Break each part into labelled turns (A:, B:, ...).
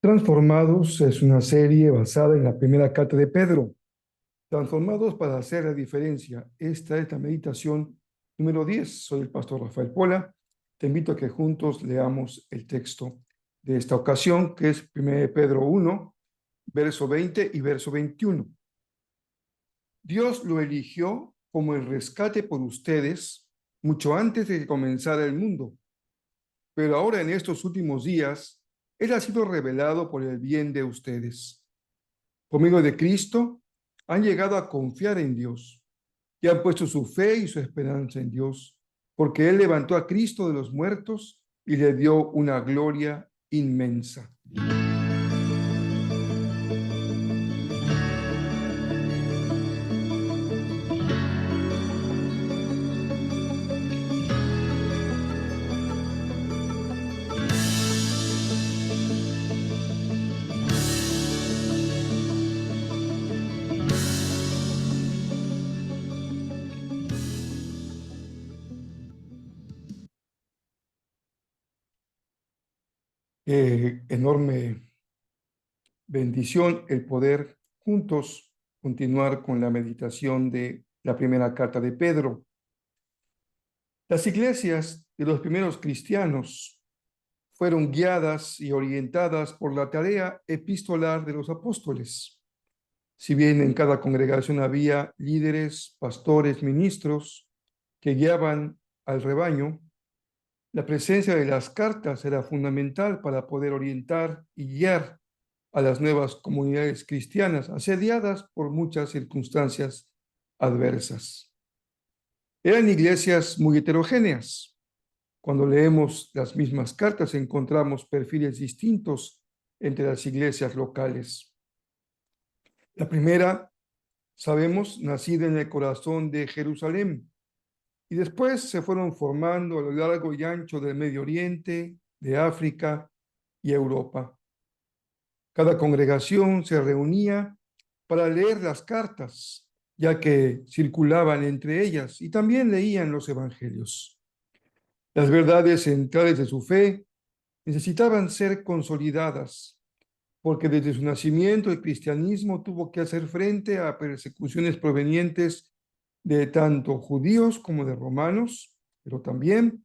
A: Transformados es una serie basada en la primera carta de Pedro. Transformados para hacer la diferencia. Esta es la meditación número 10. Soy el pastor Rafael Pola. Te invito a que juntos leamos el texto de esta ocasión, que es 1 Pedro 1, verso 20 y verso 21. Dios lo eligió como el rescate por ustedes mucho antes de que comenzara el mundo. Pero ahora en estos últimos días, Él ha sido revelado por el bien de ustedes. Por medio de Cristo, han llegado a confiar en Dios y han puesto su fe y su esperanza en Dios, porque Él levantó a Cristo de los muertos y le dio una gloria inmensa. Enorme bendición el poder juntos continuar con la meditación de la primera carta de Pedro. Las iglesias de los primeros cristianos fueron guiadas y orientadas por la tarea epistolar de los apóstoles. Si bien en cada congregación había líderes, pastores, ministros que guiaban al rebaño, la presencia de las cartas era fundamental para poder orientar y guiar a las nuevas comunidades cristianas asediadas por muchas circunstancias adversas. Eran iglesias muy heterogéneas. Cuando leemos las mismas cartas encontramos perfiles distintos entre las iglesias locales. La primera, sabemos, nacida en el corazón de Jerusalén, y después se fueron formando a lo largo y ancho del Medio Oriente, de África y Europa. Cada congregación se reunía para leer las cartas, ya que circulaban entre ellas y también leían los evangelios. Las verdades centrales de su fe necesitaban ser consolidadas, porque desde su nacimiento el cristianismo tuvo que hacer frente a persecuciones provenientes de tanto judíos como de romanos, pero también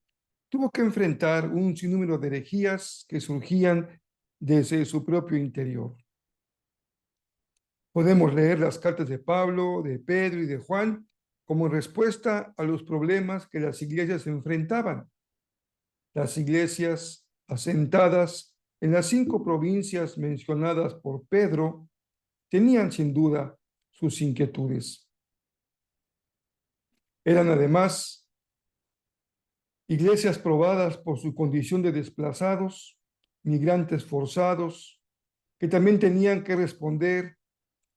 A: tuvo que enfrentar un sinnúmero de herejías que surgían desde su propio interior. Podemos leer las cartas de Pablo, de Pedro y de Juan como respuesta a los problemas que las iglesias enfrentaban. Las iglesias asentadas en las 5 provincias mencionadas por Pedro tenían sin duda sus inquietudes. Eran además iglesias probadas por su condición de desplazados, migrantes forzados, que también tenían que responder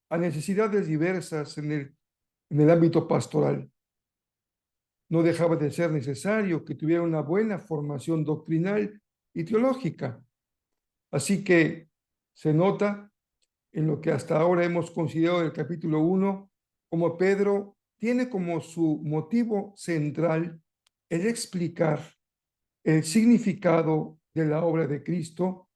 A: a necesidades diversas en el ámbito pastoral. No dejaba de ser necesario que tuviera una buena formación doctrinal y teológica. Así que se nota en lo que hasta ahora hemos considerado el capítulo 1, como Pedro tiene como su motivo central el explicar el significado de la obra de Cristo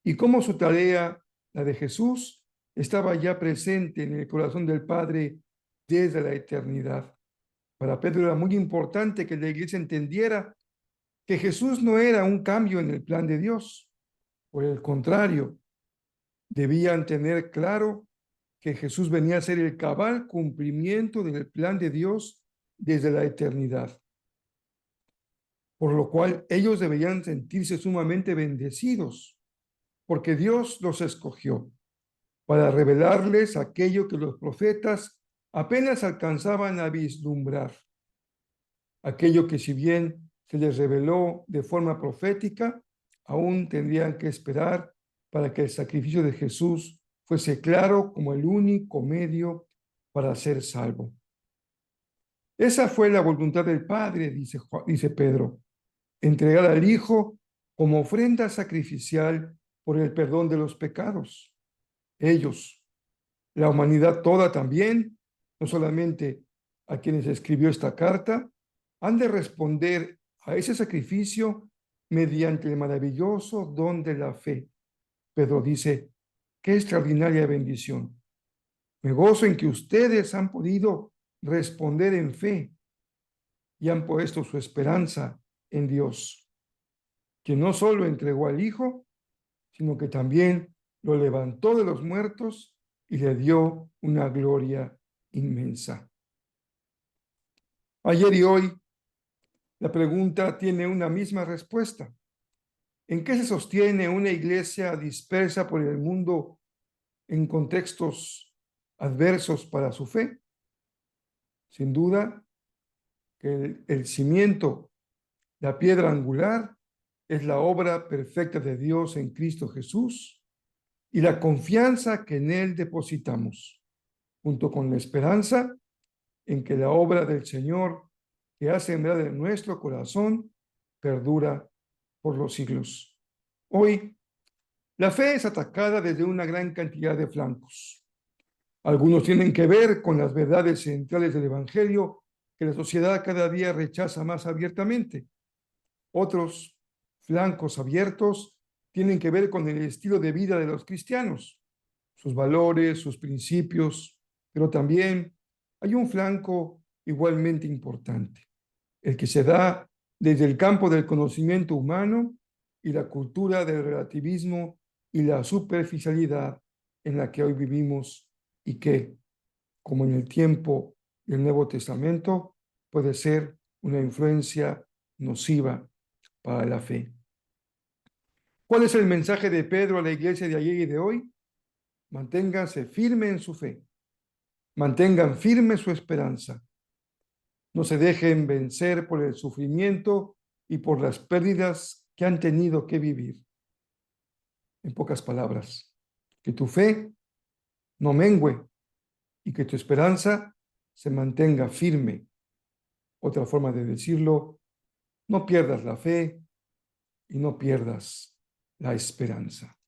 A: y cómo su tarea, la de Jesús, estaba ya presente en el corazón del Padre desde la eternidad. Para Pedro era muy importante que la iglesia entendiera que Jesús no era un cambio en el plan de Dios. Por el contrario, debían tener claro que Jesús venía a ser el cabal cumplimiento del plan de Dios desde la eternidad. Por lo cual ellos deberían sentirse sumamente bendecidos, porque Dios los escogió para revelarles aquello que los profetas apenas alcanzaban a vislumbrar. Aquello que si bien se les reveló de forma profética, aún tendrían que esperar para que el sacrificio de Jesús fuese claro como el único medio para ser salvo. Esa fue la voluntad del Padre, dice Pedro, entregar al Hijo como ofrenda sacrificial por el perdón de los pecados. Ellos, la humanidad toda también, no solamente a quienes escribió esta carta, han de responder a ese sacrificio mediante el maravilloso don de la fe, Pedro dice, qué extraordinaria bendición. Me gozo en que ustedes han podido responder en fe y han puesto su esperanza en Dios, que no solo entregó al Hijo, sino que también lo levantó de los muertos y le dio una gloria inmensa. Ayer y hoy, la pregunta tiene una misma respuesta. ¿En qué se sostiene una iglesia dispersa por el mundo en contextos adversos para su fe? Sin duda que el cimiento, la piedra angular, es la obra perfecta de Dios en Cristo Jesús y la confianza que en Él depositamos, junto con la esperanza en que la obra del Señor que ha sembrado en nuestro corazón perdura por los siglos. Hoy, la fe es atacada desde una gran cantidad de flancos. Algunos tienen que ver con las verdades centrales del Evangelio que la sociedad cada día rechaza más abiertamente. Otros flancos abiertos tienen que ver con el estilo de vida de los cristianos, sus valores, sus principios, pero también hay un flanco igualmente importante, el que se da desde el campo del conocimiento humano y la cultura del relativismo y la superficialidad en la que hoy vivimos y que, como en el tiempo del Nuevo Testamento, puede ser una influencia nociva para la fe. ¿Cuál es el mensaje de Pedro a la iglesia de ayer y de hoy? Manténganse firmes en su fe, mantengan firme su esperanza, no se dejen vencer por el sufrimiento y por las pérdidas que han tenido que vivir. En pocas palabras, que tu fe no mengüe y que tu esperanza se mantenga firme. Otra forma de decirlo, no pierdas la fe y no pierdas la esperanza.